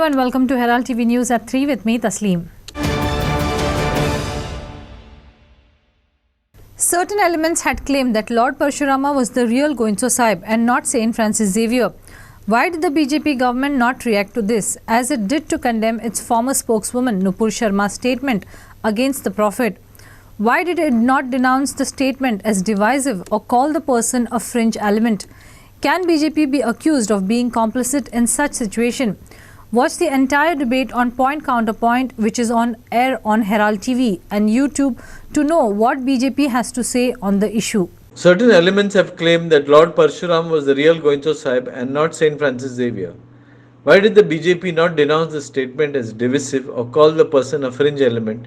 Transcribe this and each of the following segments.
and welcome to Herald TV News at 3 with me, Tasleem. Certain elements had claimed that Lord Parshurama was the real Goincho Sahib and not Saint Francis Xavier. Why did the BJP government not react to this, as it did to condemn its former spokeswoman Nupur Sharma's statement against the prophet? Why did it not denounce the statement as divisive or call the person a fringe element? Can BJP be accused of being complicit in such situation? Watch the entire debate on Point Counterpoint, which is on air on Herald TV and YouTube, to know what BJP has to say on the issue. Certain elements have claimed that Lord Parshuram was the real Goincho Sahib and not Saint Francis Xavier. Why did the BJP not denounce the statement as divisive or call the person a fringe element?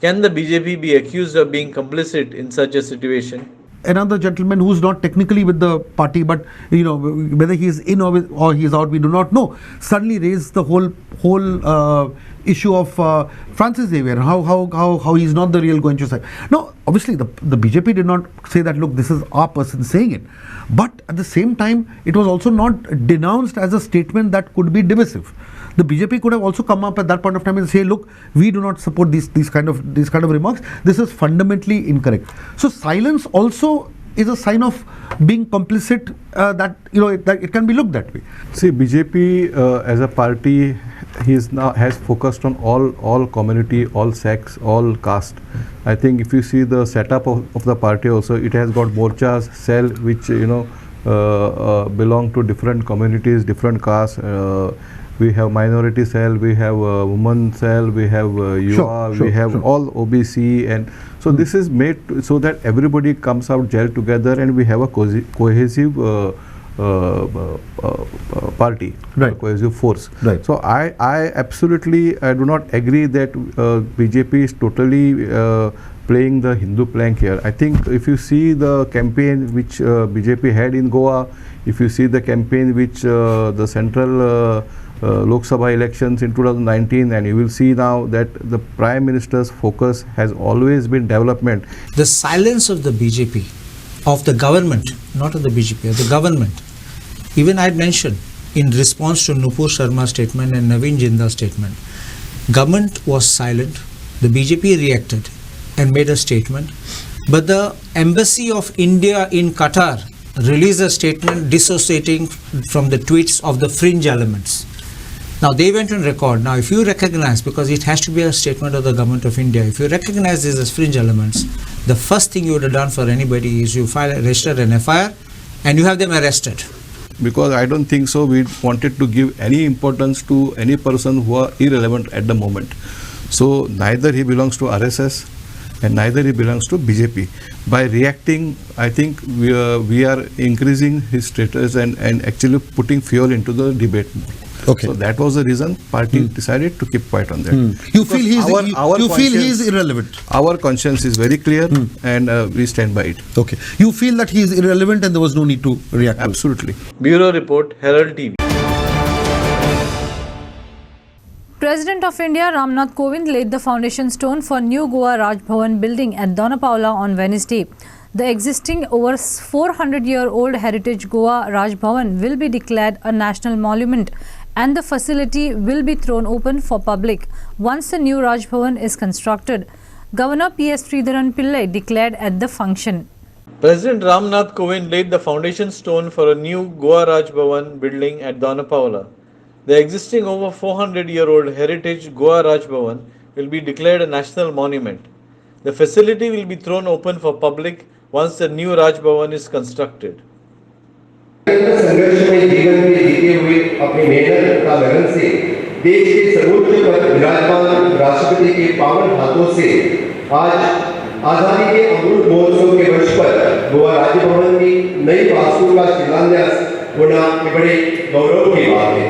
Can the BJP be accused of being complicit in such a situation? Another gentleman who's not technically with the party, but whether he is in or he is out, we do not know, suddenly raised the whole issue of Francis Xavier, how he is not the real Goincho Sahib. Now, obviously, the BJP did not say that, look, this is our person saying it. But at the same time, it was also not denounced as a statement that could be divisive. The BJP could have also come up at that point of time and say, look, we do not support these kind of remarks. This is fundamentally incorrect. So silence also is a sign of being complicit, that it can be looked that way. See, BJP as a party, has focused on all community, all sects, all caste. I think if you see the setup of the party also, it has got morchas, cell which belong to different communities, different castes. We have minority cell, we have women cell, we have Yuva, we have all OBC, and so this is made so that everybody comes out gel together and we have a cohesive party, right. Cohesive force. Right. So I absolutely do not agree that BJP is totally playing the Hindu plank here. I think if you see the campaign which BJP had in Goa, if you see the campaign which the central Lok Sabha elections in 2019, and you will see now that the Prime Minister's focus has always been development. The silence of the BJP, of the government, not of the BJP, of the government, even I had mentioned in response to Nupur Sharma's statement and Naveen Jinda's statement, government was silent, the BJP reacted and made a statement, but the Embassy of India in Qatar released a statement dissociating from the tweets of the fringe elements. Now they went on record. Now if you recognize, because it has to be a statement of the government of India, if you recognize these as fringe elements, the first thing you would have done for anybody is you register an FIR and you have them arrested. Because I don't think so we wanted to give any importance to any person who are irrelevant at the moment. So neither he belongs to RSS and neither he belongs to BJP. By reacting, I think we are increasing his status and actually putting fuel into the debate more. Okay. So that was the reason party decided to keep quiet on that. You feel he is irrelevant? Our conscience is very clear and we stand by it. Okay. You feel that he is irrelevant and there was no need to react? Absolutely. Bureau Report, Herald TV. President of India Ramnath Kovind laid the foundation stone for new Goa Raj Bhavan building at Donapaula on Wednesday. The existing over 400-year-old heritage Goa Raj Bhavan will be declared a national monument, and the facility will be thrown open for public once the new Raj Bhavan is constructed. Governor P.S. Sridharan Pillai declared at the function. President Ramnath Kovind laid the foundation stone for a new Goa Raj Bhavan building at Donapaula. The existing over 400-year-old heritage Goa Raj Bhavan will be declared a national monument. The facility will be thrown open for public once the new Raj Bhavan is constructed. संघर्ष में जीवन में जीते हुए अपनी मेहनत का लगन से देश के सर्वोच्च पद विराजमान राष्ट्रपति के पावन हाथों से आज आजादी के अमृत महोत्सव के वर्ष पर गोवा राज्य भवन की नई वास्तु का शिलान्यास होना एक बड़े गौरव की बात है।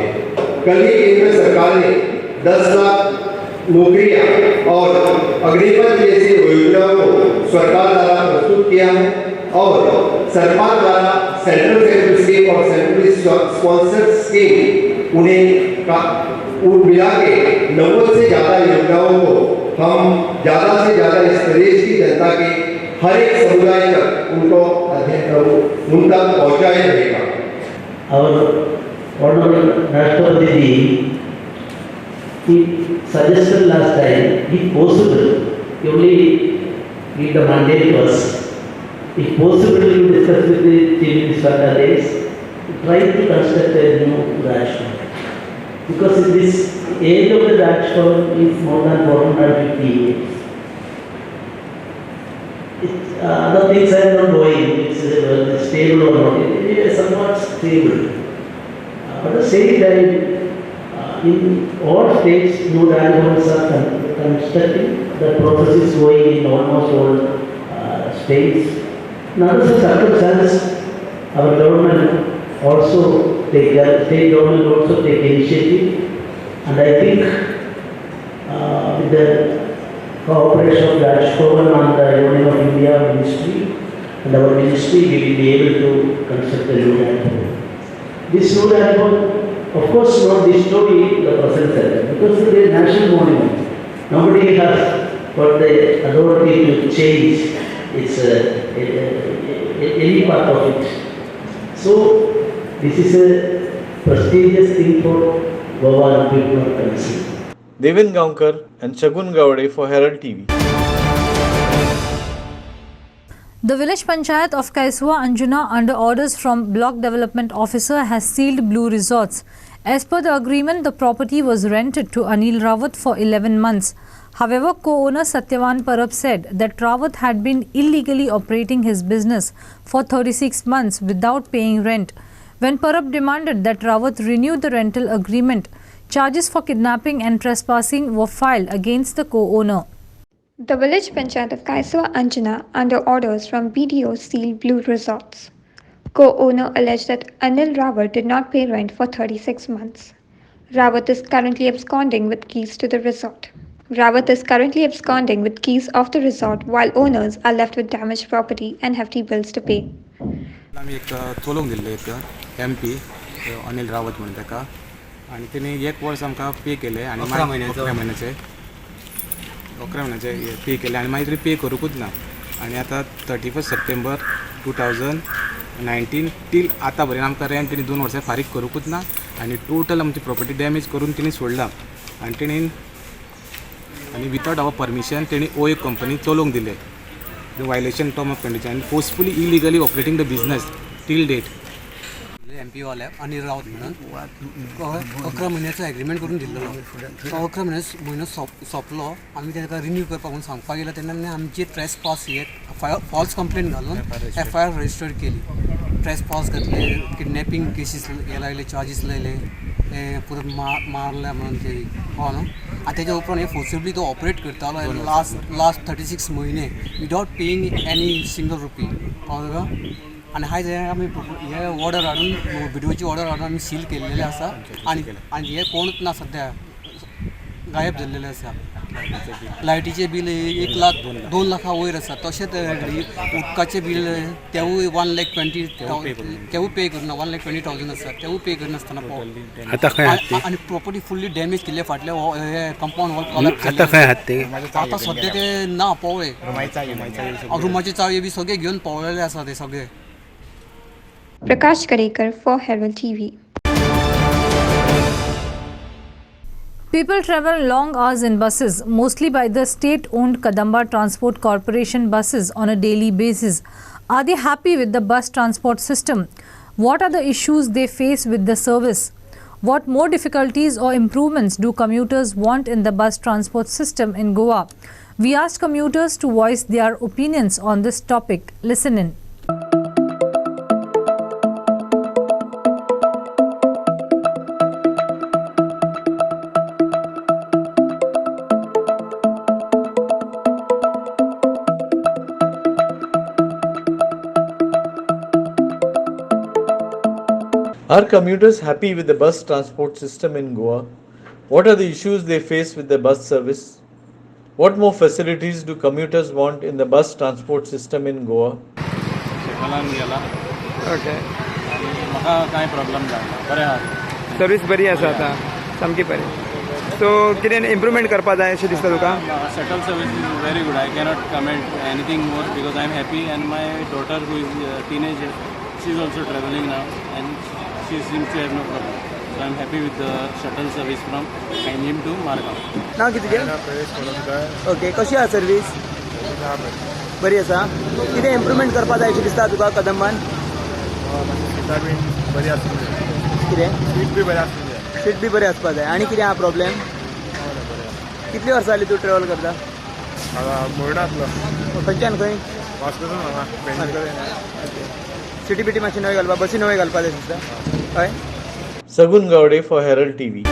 कल ही केंद्र सरकार ने 10 लाख नौकरियां और अग्निपथ जैसी योजनाओं को सरकार द्वारा प्रस्तुत किया है और सरकार द्वारा सेंट्रल सेक्टर स्कीम और सेंट्रली स्पॉन्सर्ड स्कीम उन्हें मिला के 90 से ज़्यादा योजनाओं को हम ज़्यादा से ज़्यादा इस प्रदेश की जनता के हर एक समुदाय तक उनको उन तक पहुँचाया जाएगा। और ऑनरेबल राष्ट्रपति जी he suggested last time, if possible, you only give the mandate to us. If possible, you discuss with the Chief Minister days, try to construct a new Rajpur. Because in this age of the Rajpur is more than 450 years. Other things are not going, it's stable or not, it is somewhat stable. At the same time, in all states, new Rajpuras are constructing, the process is going in almost all states. Now, this circumstance, our government also state government also take initiative, and I think with the cooperation of Rajbhavan and the Union of India Ministry and our ministry, we will be able to construct the new Rajbhavan. This new Rajbhavan, of course, not destroy the present center because it is a national monument. Nobody has got the authority to change its any part of it. So this is a prestigious thing for Goa and people of country. Devin Gaonkar and Shagun Gowde for Herald TV. The village panchayat of Kaiswa Anjuna, under orders from block development officer, has sealed Blue Resorts. As per the agreement, the property was rented to Anil Rawat for 11 months. However, co-owner Satyavan Parab said that Rawat had been illegally operating his business for 36 months without paying rent. When Parab demanded that Rawat renew the rental agreement, charges for kidnapping and trespassing were filed against the co-owner. The village panchayat of Kaiswa Anjana, under orders from BDO, sealed Blue Resorts. Co-owner alleged that Anil Rawat did not pay rent for 36 months. Rawat is currently absconding with keys to the resort. Rawat is currently absconding with keys of the resort while owners are left with damaged property and hefty bills to pay. आम्ही एक चलोवंक दिल्ले एक MP Anil Rawat म्हणून ताका आनी तेणी एक वर्स आमकां पे केले आनी 11 म्हयन्याचे पे केले आनी मागीर पे करूंकूच ना आनी आतां 31 सप्टेंबर 2019 टील आतां पर्यंत आमकां रेंट तेणी 2 वर्सां फारीक करूंकूच ना आनी टोटल आमची प्रॉपर्टी डॅमेज करून तेणी सोडला आनी तेणी आनी विथआउट आवर परमिशन तेणी ओ एक कंपनी चलोवंक दिले वायलेशन टर्म ऑफ कंडिशन आनी forcefully illegally operating the business till date MP वाले अनिल रावत म्हणून 11 महिन्याचो एग्रीमेंट करून दिल्लो तो 11 म्हयनो सोंपलो आमी ताका रिन्यू करपाक म्हणून सांगपाक गेलो तेन्ना आमची ट्रेसपास फॉल्स कंप्लेन घालून FIR रजिस्टर केली ट्रेसपास घातले किडनॅपिंग केसीस हे लायले चार्जीस लायले परत मारले म्हणून ते हो न्हू आनी तेच्या उपरांत हे फोर्सिबली तो ऑपरेट करतालो लास्ट 36 म्हयने without paying any single rupee कळ्ळो आनी आयज आमी हे ऑर्डर हाडून बिडिओची ऑर्डर हाडून आमी सील केल्लेले आसा आनी हे कोणूच ना सद्या गायब जाल्लेले आसा लायटीचे बील 1 लाख 2 लाखा वयर आसा तशेंच उदकाचें बील तेवूय 1,20,000 तेवूय पे करना 1,20,000 आसा तेवूय पे करनासतना आनी प्रॉपर्टी फुल्ली डॅमेज केल्ले फाटले कंपाउंड वॉल कोलॅप्स आतां सद्या ते ना पळय रुमाची चावी बी सगळे घेवन पळयले आसा ते सगळे. Prakash Karekar for Herald TV. People travel long hours in buses, mostly by the state-owned Kadamba Transport Corporation buses on a daily basis. Are they happy with the bus transport system? What are the issues they face with the service? What more difficulties or improvements do commuters want in the bus transport system in Goa? We asked commuters to voice their opinions on this topic. Listen in. Are commuters happy with the bus transport system in Goa? What are the issues they face with the bus service? What more facilities do commuters want in the bus transport system in Goa? Okay म्हाका कांय problem जायना बरें आसा service बरी आसा आतां सामकी बरी सो कितें इम्प्रुवमेंट करपा जाय अशें दिसता तुका shuttle service is very good I cannot comment anything more because I am happy and my daughter who is teenage she is also travelling now and she seems to have no problem So I'm happy with the shuttle service from Kainjim to Margaon. नाव कितें गे okay कशी आसा service बरी आसा कितें improvement करपाक जाय अशें दिसता तुका कदंबान बरी आसली कितें सीट बी बरी आसली सीट बी बरी आसपाक जाय आनी कितें आहा प्रॉब्लेम कितली वर्सां जाली तूं ट्रॅव्हल करता मोरडांतलो खंयच्यान खंय वास्कोसून हांगा सिटी बिटी मातशी नवी घालपा बसी नवी घालपा जाय दिसता हय Sagun Gowde for Herald TV.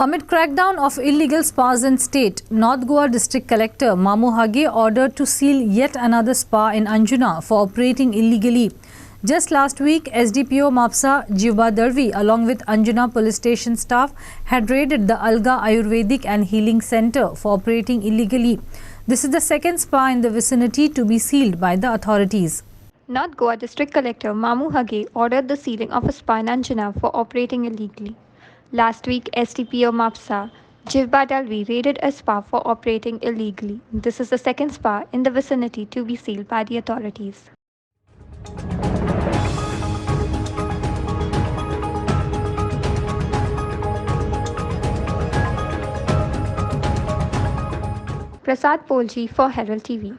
Amid crackdown of illegal spas in state, North Goa District Collector Mamu Hage ordered to seal yet another spa in Anjuna for operating illegally. Just last week, SDPO Mapsa Jiba Darvi along with Anjuna police station staff had raided the Alga Ayurvedic and Healing Center for operating illegally. This is the second spa in the vicinity to be sealed by the authorities. North Goa District Collector Mamu Hage ordered the sealing of a spa in Anjuna for operating illegally. Last week, SDPO Mapsa Jivba Dalvi raided a spa for operating illegally. This is the second spa in the vicinity to be sealed by the authorities. Prasad Polji for Herald TV.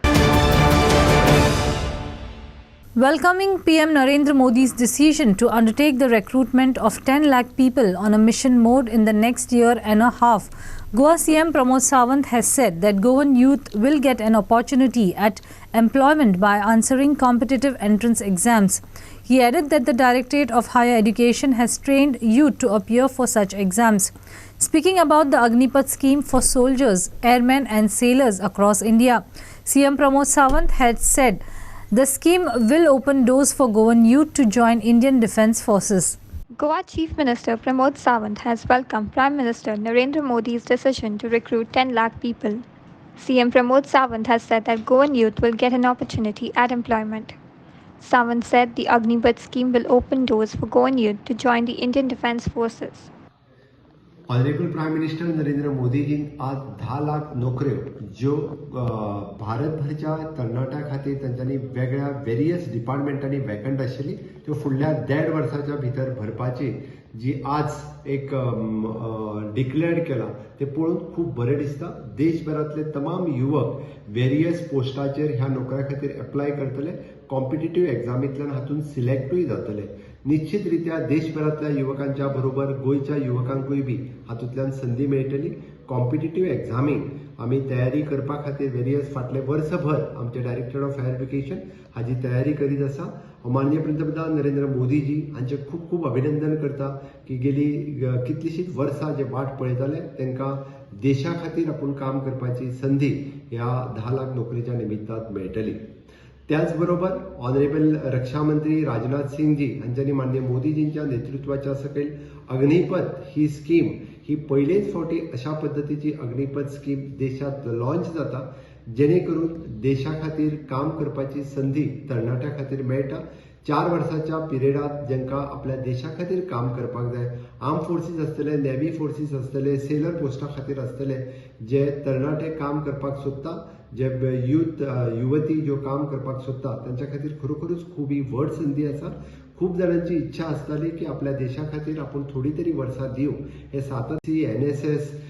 Welcoming PM Narendra Modi's decision to undertake the recruitment of 10 lakh people on a mission mode in the next year and a half, Goa CM Pramod Sawant has said that Goan youth will get an opportunity at employment by answering competitive entrance exams. He added that the Directorate of Higher Education has trained youth to appear for such exams. Speaking about the Agnipath scheme for soldiers, airmen and sailors across India, CM Pramod Sawant had said the scheme will open doors for Goan youth to join Indian Defence Forces. Goa Chief Minister Pramod Sawant has welcomed Prime Minister Narendra Modi's decision to recruit 10 lakh people. CM Pramod Sawant has said that Goan youth will get an opportunity at employment. Sawant said the Agnipath scheme will open doors for Goan youth to join the Indian Defence Forces. Honourable prime minister Narendra Modi ji आज 10 लाख नोकऱ्यो ज्यो भारतभरच्या तरणाट्या खातीर तांच्यांनी वेगळ्या various डिपार्टमेंटांनी vacant आशिल्ली त्यो फुडल्या 1.5 वर्साच्या भितर भरपाची जी आज एक डिक्लेअर केला ते पळोवन खूब बरें दिसता. देशभरातले तमाम युवक वेरियस पोस्टाचेर ह्या नोकऱ्या खातीर एप्लाय करतले, कॉम्पिटिटिव्ह एक्झामींतल्यान हातून सिलेक्टूय जातले. निश्चितरित्या देशभरातल्या युवकांच्या बरोबर गोयच्या युवकांकूय बी हातूंतल्यान संधी मेळटली. कॉम्पिटिटिव्ह एक्झामीक आमी तयारी करपा खातीर वेरियस फाटले वर्सभर आमचे डायरेक्टर ऑफ हायर एज्युकेशन हाची तयारी करीत आसा. माननीय पंतप्रधान नरेंद्र मोदीजी हांचे खूब खूब अभिनंदन करता की गेली कितलीशींच वर्सां जे वाट पळयताले तांकां देशा खातीर आपूण काम करपाची संधी ह्या 10 लाख नोकरीच्या निमित्तान मेळटली. त्याचबरोबर ऑनरेबल रक्षा मंत्री राजनाथ सिंग जी हांच्यांनी माननीय मोदीजींच्या नेतृत्वाच्या सकयल अग्निपथ ही स्कीम ही पहिलेच फावटी अशा पद्धतीची अग्निपथ स्कीम देशात लॉन्च जाता जेणे करून देशा खातीर काम करपाची संधी तरणाट्या खातीर मेळटा. 4 वर्साच्या पिरियडात जांकां आपल्या देशा खातीर काम करपाक जाय, आर्म फोर्सीस आसतले, नेव्ही फोर्सीस आसतले, सेलर पोस्टा खातीर आसतले, जे तरणाटे काम करपाक सोदता, जे युवती ज्यो काम करपाक सोदता तांच्या खातीर खरोखरूच खूब ही व्हड संदी आसा. खूब जाणांची इच्छा आसताली की आपल्या देशा खातीर आपूण थोडी तरी वर्सां दिवं. हे सातत्य NSS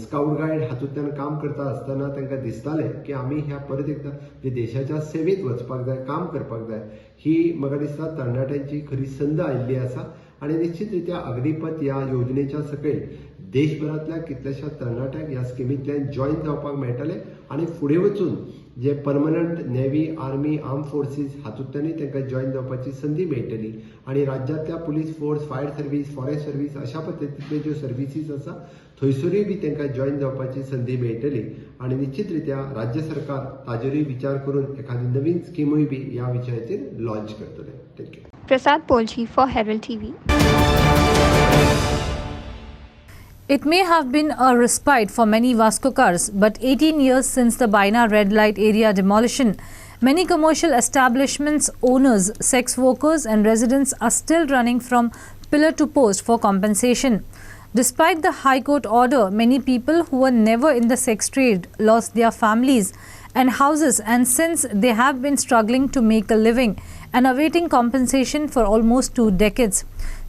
स्काउट गायड हातूंतल्यान काम करता आसतना तांकां दिसतालें की आमी ह्या परत एकदां देशाच्या सेवेत वचपाक जाय, काम करपाक जाय. ही म्हाका दिसता तरणाट्यांची खरी संद आयिल्ली आसा आनी निश्चितरित्या अग्निपथ ह्या योजनेच्या सकयल देशभरातल्या कितल्याशा तरणाट्यांक ह्या स्किमींतल्यान जॉईन जावपाक मेळटले आनी फुडें वचून जे permanent navy, army, arm forces हातूंतल्यानूय तांकां जॉईन जावपाची संदी मेळटली आनी राज्यांतल्या police force, fire service, forest service अशा पद्दतींतल्यो ज्यो सर्विसीस आसा थंयसरूय बी तांकां जॉईन जावपाची संदी मेळटली आनी निश्चितरित्या राज्य सरकार ताजेरूय विचार करून एखादी नवीन स्किमूय बी ह्या विशयाचेर लॉन्च करतले. Thank you. Prasad Polji for Herald TV. It may have been a respite for many Vascocars, but 18 years since the Baina red light area demolition, many commercial establishments, owners, sex workers and residents are still running from pillar to post for compensation. Despite the High Court order, many people who were never in the sex trade lost their families and houses, and since they have been struggling to make a living and awaiting compensation for almost 2 decades.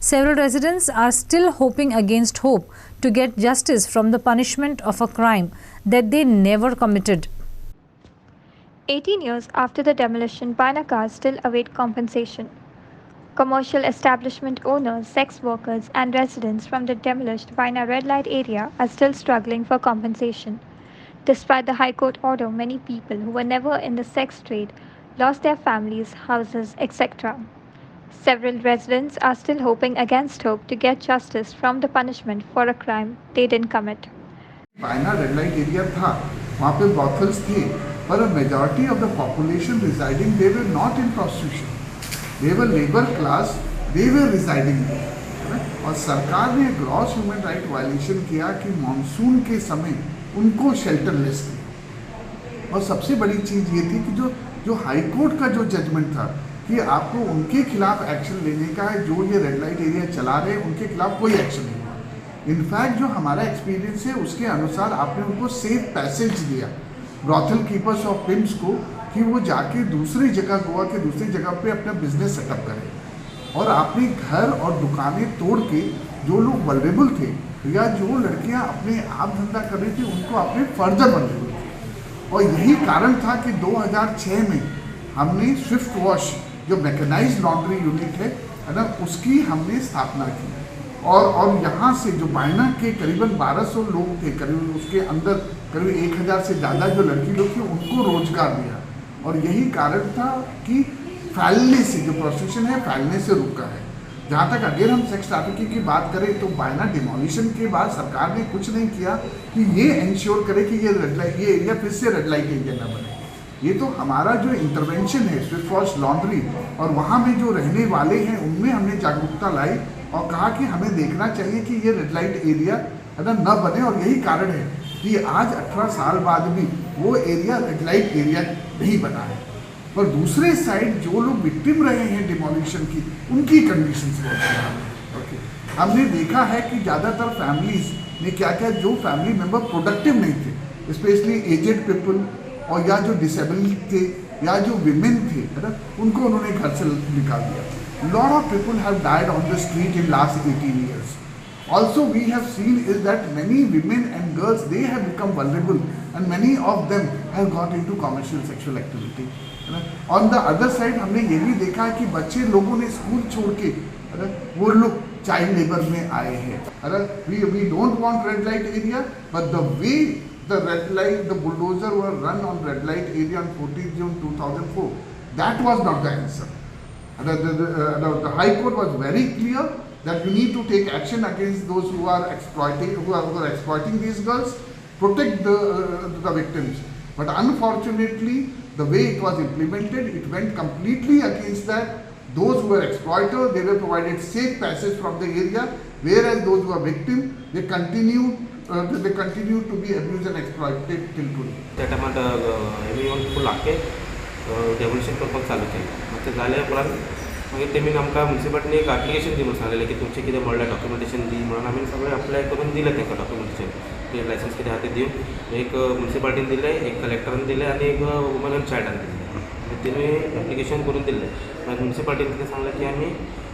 Several residents are still hoping against hope to get justice from the punishment of a crime that they never committed. 18 years after the demolition, Banakars still await compensation. Commercial establishment owners, sex workers, and residents from the demolished Vaina red light area are still struggling for compensation. Despite the High Court order, many people who were never in the sex trade lost their families, houses, etc. Several residents are still hoping against hope to get justice from the punishment for a crime they didn't commit. वायना red light area था, वहाँ पे brothels थे, पर a majority of the population residing they were not in prostitution. They were labor class, they were residing there. और सरकार ने gross human right violation किया कि मानसून के समय उनको शेल्टरलेस थे। और सबसे बड़ी चीज़ ये थी कि जो हाई कोर्ट का जो जजमेंट था कि आपको उनके खिलाफ एक्शन लेने का है, जो ये रेड लाइट एरिया चला रहे हैं उनके खिलाफ कोई एक्शन नहीं हुआ। इनफैक्ट जो हमारा एक्सपीरियंस है उसके अनुसार आपने उनको सेफ पैसेज दिया ब्रॉथल कीपर्स और पिम्स को कि वो जाके दूसरी जगह, गोवा के दूसरी जगह पे अपना बिजनेस सेटअप करें। और आपने घर और दुकानें तोड़ के जो लोग वल्नरेबल थे या जो लड़कियां अपने आप धंधा कर रही थी उनको आपने फर्दर वल्नरेबल किया। और यही कारण था कि 2006 में हमने स्विफ्ट वॉश जो मैकेनाइज्ड लॉन्ड्री यूनिट है ना, उसकी हमने स्थापना की। और यहाँ से जो बायना के करीबन 1200 लोग थे, करीब उसके अंदर करीब 1000 से ज़्यादा जो लड़की लोग थे उनको रोजगार दिया। और यही कारण था कि फैलने से, जो प्रोस्टिट्यूशन है फैलने से रुका है। जहाँ तक अगर हम सेक्स ट्रैफिकिंग की बात करें तो बायना डिमोलिशन के बाद सरकार ने कुछ नहीं किया कि ये इंश्योर करे कि ये एरिया फिर से रेड लाइट एरिया न बने। ये तो हमारा जो इंटरवेंशन है स्विफ्ट वॉश लॉन्ड्री और वहाँ में जो रहने वाले हैं उनमें हमने जागरूकता लाई और कहा कि हमें देखना चाहिए कि ये रेड लाइट एरिया है ना न बने। और यही कारण है कि आज 18 साल बाद भी वो एरिया रेड लाइट एरिया नहीं बना है। पर दूसरे साइड जो लोग विक्टिम रहे हैं डिमोलिशन की, उनकी कंडीशंस बहुत खराब है। ओके, हमने देखा है कि ज़्यादातर फैमिलीज ने क्या किया, जो फैमिली मेंबर प्रोडक्टिव नहीं थे, स्पेशली एजेड पीपल और या जो डिसेबल थे या जो विमेन थे, है ना, उनको उन्होंने घर से निकाल दिया। Lot of people have died on the street in last 18 years. Also, we have seen is that many women and girls, they have become vulnerable and many of them have got into commercial sexual activity. On the other side, हमने ये भी देखा है कि बच्चे लोगों ने school छोड़ के वो लोग चाइल्ड लेबर में आए हैं। We don't want red light area, but the way the red light, the bulldozer were run on red light area on 14th June 2004, that was not the answer. The High Court was very clear that you need to take action against those who are exploiting these girls, protect the victims. But unfortunately, the way it was implemented, it went completely against that. Those who were exploiters, they were provided safe passage from the area, whereas those who are victims, they continue to be abused and exploited till today. त्या टायमार येवन फूल आख्खे demolition करपाक चालू केलें। ते जाल्या उपरांत मागीर तेमीन आमकां म्युनिसिपालिटीन एक एप्लिकेशन दी म्हणून सांगलेलें की तुमचें कितें म्हणल्यार डॉक्युमेंटेशन दी म्हणून आमी सगळें अप्लाय करून दिलें तांकां डॉक्युमेंटेशन, ट्रेड लायसन्स कितें आहा तें दिवन एक म्युनिसिपालिटीन दिलें, एक कलेक्टरान दिलें आनी एक वुमन एंड चायल्डान दिलें। तिनूय एप्लिकेशन करून दिल्लें। मागीर म्युनिसिपालिटीन कितें सांगलें की आमी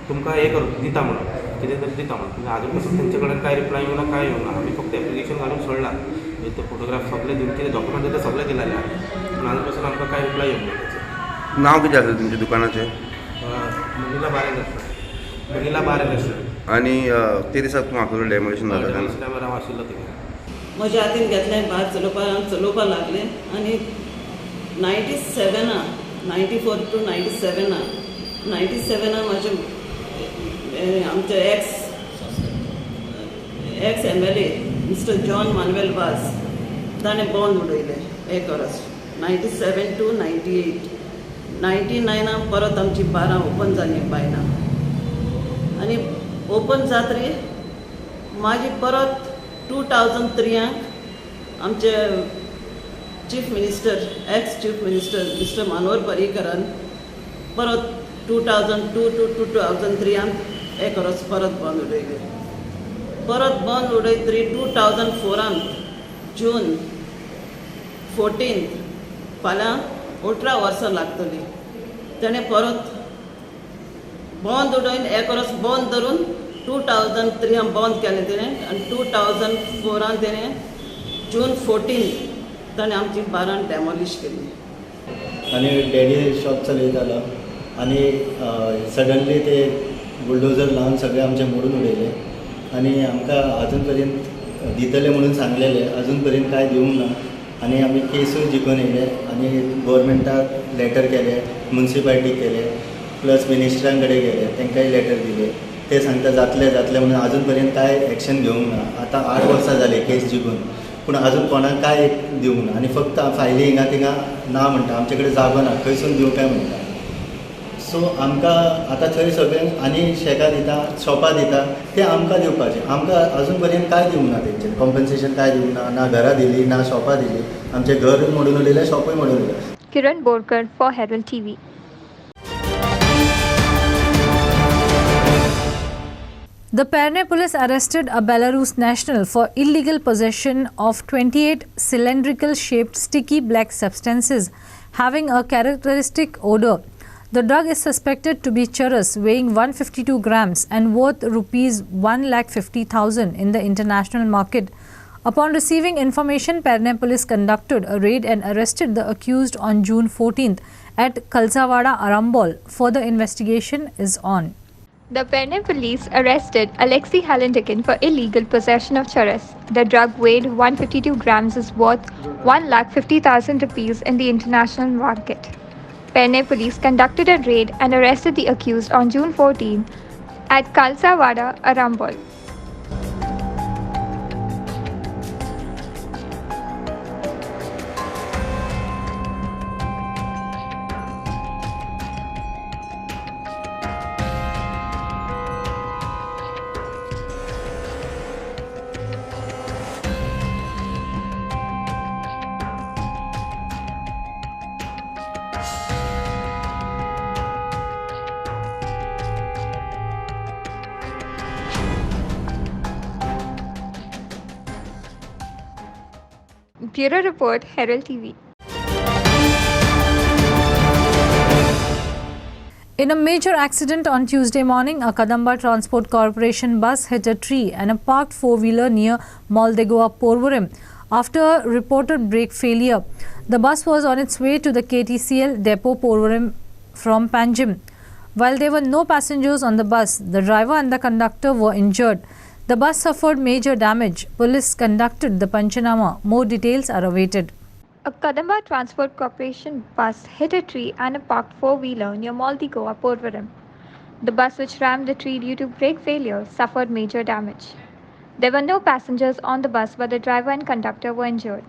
तुमकां हें दिता म्हणून, कितें तरी दिता म्हणून। म्हणजे आजून पासून तेंचे कडेन कांय रिप्लाय येवना, कांय येवना। आमी फक्त एप्लिकेशन घालून सोडलां, ते फोटोग्राफ सगळे दिवन कितें डॉक्युमेंट दिता सगळे दिलेले आहा, पूण आजून पासून आमकां कांय रिप्लाय येवना तेचें। नाव कितें आसा तुमच्या दुकानाचें? Manila bar and restaurant, Manila bar and restaurant. आनी ते दिसाक तूं म्हाका डेमोलिशन जाता डेमोलिशन टायमार हांव आशिल्लो थिंगा। म्हज्या हातीन घेतलें भायर चलोवपाक लागलें आनी 94 to 97 म्हाजे आमचे x MLA mister John Manuel was ताणें बॉन्ड उडयलें 1 वर्स 97 to 98. 99 परत आमची बारां ओपन जाली बायना आनी ओपन जातरी मागीर परत 2003 आमचे chief minister ex chief minister mister Manohar पर्रीकरान परत 2002 to 2003 1 वर्स परत बंद उडयलें। परत बंद उडयतरी 2004 जून 14 फाल्यां 18 वर्सां लागतलीं। ताणें परत बंद उडोवन एक वर्स बंद धरून 2003 बंद केलें तेणें आनी 2004 तेणें जून 14 ताणें आमची बारान डेमोलिश केली. आनी डॅडी शॉप चलयतालो आनी सडनली ते बुलडोजर लावन सगळे आमचे मोडून उडयले आनी आमकां अजून पर्यंत दितले म्हणून सांगलेले अजून पर्यंत कांय दिवंक ना आनी आमी केसूय जिखून येयले आनी गोवोरमेंटाक लेटर केले, म्युन्सिपाल्टीक केले, प्लस मिनिस्टरां कडेन गेले, तांकांय लेटर दिले. ते सांगता जातले जातले म्हणून अजून पर्यंत कांय एक्शन घेवंक ना. आतां 8 वर्सां जाली केस जिखून पूण अजून कोणाक कांय दिवंक ना आनी फक्त फायली हिंगा थिंगा ना म्हणटा, आमचे कडेन जागो ना, खंयसून दिवं काय म्हणटा. सो आमकां आतां थंय सगळ्यांक आनी शेकां दिता, शॉपां दिता, ते आमकां दिवपाचें. आमकां अजून पर्यंत कांय दिवंक ना तेंचे कॉम्पन्सेशन कांय दिवंक ना, ना घरां दिली ना शॉपां दिली. आमचे घर मोडून उडयलें, शॉपूय मोडून उडयलें. Kiran Borkar for Herald TV. The Perne police arrested a Belarus national for illegal possession of 28 cylindrical shaped sticky black substances having a characteristic odor. The drug is suspected to be charas weighing 152 grams and worth rupees 1,50,000 in the international market. Upon receiving information, Perne police conducted a raid and arrested the accused on June 14th at Kalsawada, Arambol. Further investigation is on. The Perne police arrested Alexei Halendikin for illegal possession of charas. The drug weighed 152 grams is worth 1,50,000 rupees in the international market. Perne police conducted a raid and arrested the accused on June 14 at Kalsawada, Arambol. Bureau Report, Herald TV. In a major accident on Tuesday morning, a Kadamba Transport Corporation bus hit a tree and a parked four-wheeler near Moldegoa, Porvorim. After a reported brake failure, the bus was on its way to the KTCL depot Porvorim from Panjim. While there were no passengers on the bus, the driver and the conductor were injured. The bus suffered major damage. Police conducted the Panchanama. More details are awaited. A Kadamba Transport Corporation bus hit a tree and a parked four-wheeler near Moldegoa, Porvorim. The bus, which rammed the tree due to brake failure, suffered major damage. There were no passengers on the bus, but the driver and conductor were injured.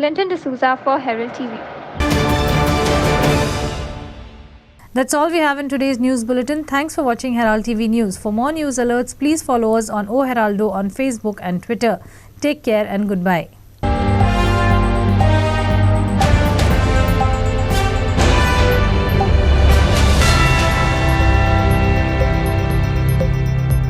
Clinton D'Souza for Herald TV. That's all we have in today's news bulletin. Thanks for watching Herald TV News. For more news alerts, please follow us on O Heraldo on Facebook and Twitter. Take care and goodbye.